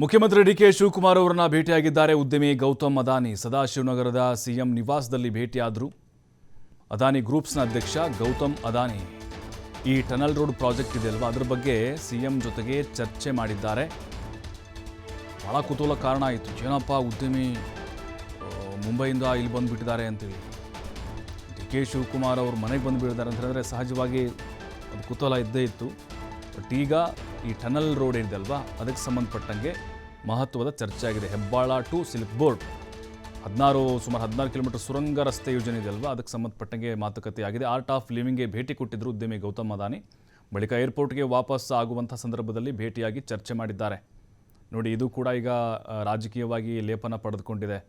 ಮುಖ್ಯಮಂತ್ರಿ ಡಿಕೆ ಶಿವಕುಮಾರ್ ಅವರನ್ನ ಭೇಟಿಯಾಗಿದ್ದಾರೆ ಉದ್ಯಮಿ ಗೌತಮ್ ಅದಾನಿ. ಸದಾಶಿವನಗರದ ಸಿಎಂ ನಿವಾಸದಲ್ಲಿ ಭೇಟಿಯಾದರು. ಅದಾನಿ ಗ್ರೂಪ್ಸ್ನ ಅಧ್ಯಕ್ಷ ಗೌತಮ್ ಅದಾನಿ ಈ ಟನಲ್ ರೋಡ್ ಪ್ರಾಜೆಕ್ಟ್ ಇದೆ ಅಲ್ವಾ, ಅದರ ಬಗ್ಗೆ ಸಿಎಂ ಜೊತೆಗೆ ಚರ್ಚೆ ಮಾಡಿದ್ದಾರೆ. ಬಹಳ ಕುತೂಹಲ ಕಾರಣ ಆಯಿತು. ಏನಪ್ಪ ಉದ್ಯಮಿ ಮುಂಬೈಯಿಂದ ಇಲ್ಲಿ ಬಂದುಬಿಟ್ಟಿದ್ದಾರೆ ಅಂತೇಳಿ, ಡಿ ಕೆ ಶಿವಕುಮಾರ್ ಅವರು ಮನೆಗೆ ಬಂದುಬಿಟ್ಟಿದ್ದಾರೆ ಅಂತ ಹೇಳಿದ್ರೆ ಸಹಜವಾಗಿ ಅದು ಕುತೂಹಲ ಇದ್ದೇ ಇತ್ತು. ಬಟ್ ಈಗ ಈ ಟನಲ್ ರೋಡ್ ಏನಿದೆ ಅಲ್ವಾ, ಅದಕ್ಕೆ ಸಂಬಂಧಪಟ್ಟಂಗೆ ಮಹತ್ವದ ಚರ್ಚೆ ಆಗಿದೆ. ಹೆಬ್ಬಾಳ ಟು ಸಿಲ್ಕ್ ಬೋರ್ಡ್ ಸುಮಾರು 16 ಕಿಲೋಮೀಟರ್ ಸುರಂಗ ರಸ್ತೆ ಯೋಜನೆ ಇದೆ ಅಲ್ವಾ, ಅದಕ್ಕೆ ಸಂಬಂಧಪಟ್ಟಂಗೆ ಮಾತುಕತೆ ಆಗಿದೆ. ಆರ್ಟ್ ಆಫ್ ಲಿವಿಂಗ್ಗೆ ಭೇಟಿ ಕೊಟ್ಟಿದ್ದರು ಉದ್ಯಮಿ ಗೌತಮ್ ಅದಾನಿ. ಬಳಿಕ ಏರ್ಪೋರ್ಟ್ಗೆ ವಾಪಸ್ ಆಗುವಂಥ ಸಂದರ್ಭದಲ್ಲಿ ಭೇಟಿಯಾಗಿ ಚರ್ಚೆ ಮಾಡಿದ್ದಾರೆ. ನೋಡಿ, ಇದು ಕೂಡ ಈಗ ರಾಜಕೀಯವಾಗಿ ಲೇಪನ ಪಡೆದುಕೊಂಡಿದೆ.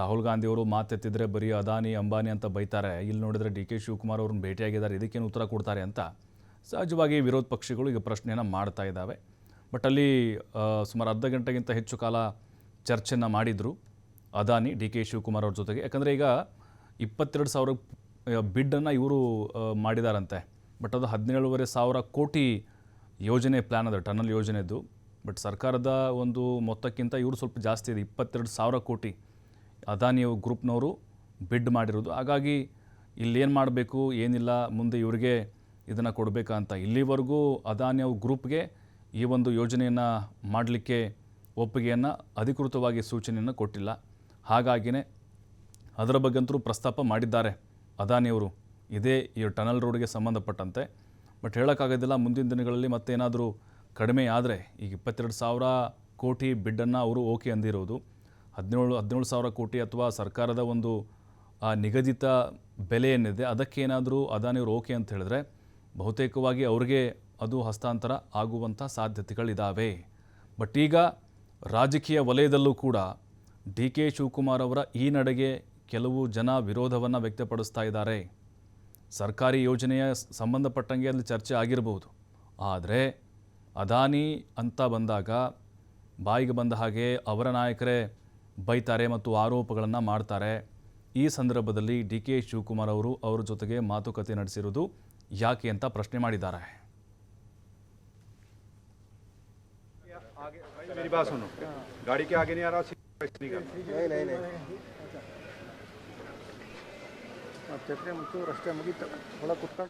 ರಾಹುಲ್ ಗಾಂಧಿ ಅವರು ಮಾತೆತ್ತಿದ್ರೆ ಬರೀ ಅದಾನಿ ಅಂಬಾನಿ ಅಂತ ಬೈತಾರೆ, ಇಲ್ಲಿ ನೋಡಿದರೆ ಡಿ ಕೆ ಶಿವಕುಮಾರ್ ಅವ್ರನ್ನ ಭೇಟಿಯಾಗಿದ್ದಾರೆ, ಇದಕ್ಕೇನು ಉತ್ತರ ಕೊಡ್ತಾರೆ ಅಂತ ಸಹಜವಾಗಿ ವಿರೋಧ ಪಕ್ಷಗಳು ಈಗ ಪ್ರಶ್ನೆಯನ್ನು ಮಾಡ್ತಾ ಇದ್ದಾವೆ. ಬಟ್ ಅಲ್ಲಿ ಸುಮಾರು ಅರ್ಧ ಗಂಟೆಗಿಂತ ಹೆಚ್ಚು ಕಾಲ ಚರ್ಚೆಯನ್ನು ಮಾಡಿದರು ಅದಾನಿ ಡಿ ಕೆ ಶಿವಕುಮಾರ್ ಅವ್ರ ಜೊತೆಗೆ. ಯಾಕಂದರೆ ಈಗ 22,000 ಬಿಡ್ಡನ್ನು ಇವರು ಮಾಡಿದಾರಂತೆ. ಬಟ್ ಅದು 17,500 ಕೋಟಿ ಯೋಜನೆ ಪ್ಲ್ಯಾನ್ ಅದ, ಟನಲ್ ಯೋಜನೆದು. ಬಟ್ ಸರ್ಕಾರದ ಒಂದು ಮೊತ್ತಕ್ಕಿಂತ ಇವರು ಸ್ವಲ್ಪ ಜಾಸ್ತಿ ಇದೆ, 22,000 ಕೋಟಿ ಅದಾನಿ ಗ್ರೂಪ್ನವರು ಬಿಡ್ ಮಾಡಿರೋದು. ಹಾಗಾಗಿ ಇಲ್ಲೇನು ಮಾಡಬೇಕು ಏನಿಲ್ಲ, ಮುಂದೆ ಇವರಿಗೆ ಇದನ್ನು ಕೊಡಬೇಕಾ ಅಂತ ಇಲ್ಲಿವರೆಗೂ ಅದಾನಿ ಗ್ರೂಪ್ಗೆ ಈ ಒಂದು ಯೋಜನೆಯನ್ನು ಮಾಡಲಿಕ್ಕೆ ಒಪ್ಪಿಗೆಯನ್ನು ಅಧಿಕೃತವಾಗಿ ಸೂಚನೆಯನ್ನು ಕೊಟ್ಟಿಲ್ಲ. ಹಾಗಾಗಿಯೇ ಅದರ ಬಗ್ಗೆಂತರೂ ಪ್ರಸ್ತಾಪ ಮಾಡಿದ್ದಾರೆ ಅದಾನಿಯವರು ಇದೇ ಈ ಟನಲ್ ರೋಡ್ಗೆ ಸಂಬಂಧಪಟ್ಟಂತೆ. ಬಟ್ ಹೇಳೋಕ್ಕಾಗೋದಿಲ್ಲ, ಮುಂದಿನ ದಿನಗಳಲ್ಲಿ ಮತ್ತೇನಾದರೂ ಕಡಿಮೆ ಆದರೆ ಈಗ 22,000 ಕೋಟಿ ಬಿಡ್ಡನ್ನು ಅವರು ಓಕೆ ಅಂದಿರೋದು. 17,000 ಕೋಟಿ ಅಥವಾ ಸರ್ಕಾರದ ಒಂದು ನಿಗದಿತ ಬೆಲೆ ಏನಿದೆ ಅದಕ್ಕೇನಾದರೂ ಅದಾನಿಯವರು ಓಕೆ ಅಂತ ಹೇಳಿದ್ರೆ ಬಹುತೇಕವಾಗಿ ಅವ್ರಿಗೆ ಅದು ಹಸ್ತಾಂತರ ಆಗುವಂಥ ಸಾಧ್ಯತೆಗಳಿದ್ದಾವೆ. ಬಟ್ ಈಗ ರಾಜಕೀಯ ವಲಯದಲ್ಲೂ ಕೂಡ ಡಿ ಕೆ ಶಿವಕುಮಾರ್ ಅವರ ಈ ನಡೆಗೆ ಕೆಲವು ಜನ ವಿರೋಧವನ್ನು ವ್ಯಕ್ತಪಡಿಸ್ತಾ ಇದ್ದಾರೆ. ಸರ್ಕಾರಿ ಯೋಜನೆಯ ಸಂಬಂಧಪಟ್ಟಂಗೆ ಅಲ್ಲಿ ಚರ್ಚೆ ಆಗಿರಬಹುದು, ಆದರೆ ಅದಾನಿ ಅಂತ ಬಂದಾಗ ಬಾಯಿಗೆ ಬಂದ ಹಾಗೆ ಅವರ ನಾಯಕರೇ ಬೈತಾರೆ ಮತ್ತು ಆರೋಪಗಳನ್ನು ಮಾಡ್ತಾರೆ. ಈ ಸಂದರ್ಭದಲ್ಲಿ ಡಿ ಕೆ ಶಿವಕುಮಾರ್ ಅವರು ಅವರ ಜೊತೆಗೆ ಮಾತುಕತೆ ನಡೆಸಿರುವುದು ಯಾಕೆ ಅಂತ ಪ್ರಶ್ನೆ ಮಾಡಿದ್ದಾರೆ. मेरी बात सुनो, गाड़ी के आगे नहीं आ रहा, नहीं चक्रे मुझे रस्ते मुगी थोड़ा कुत्ता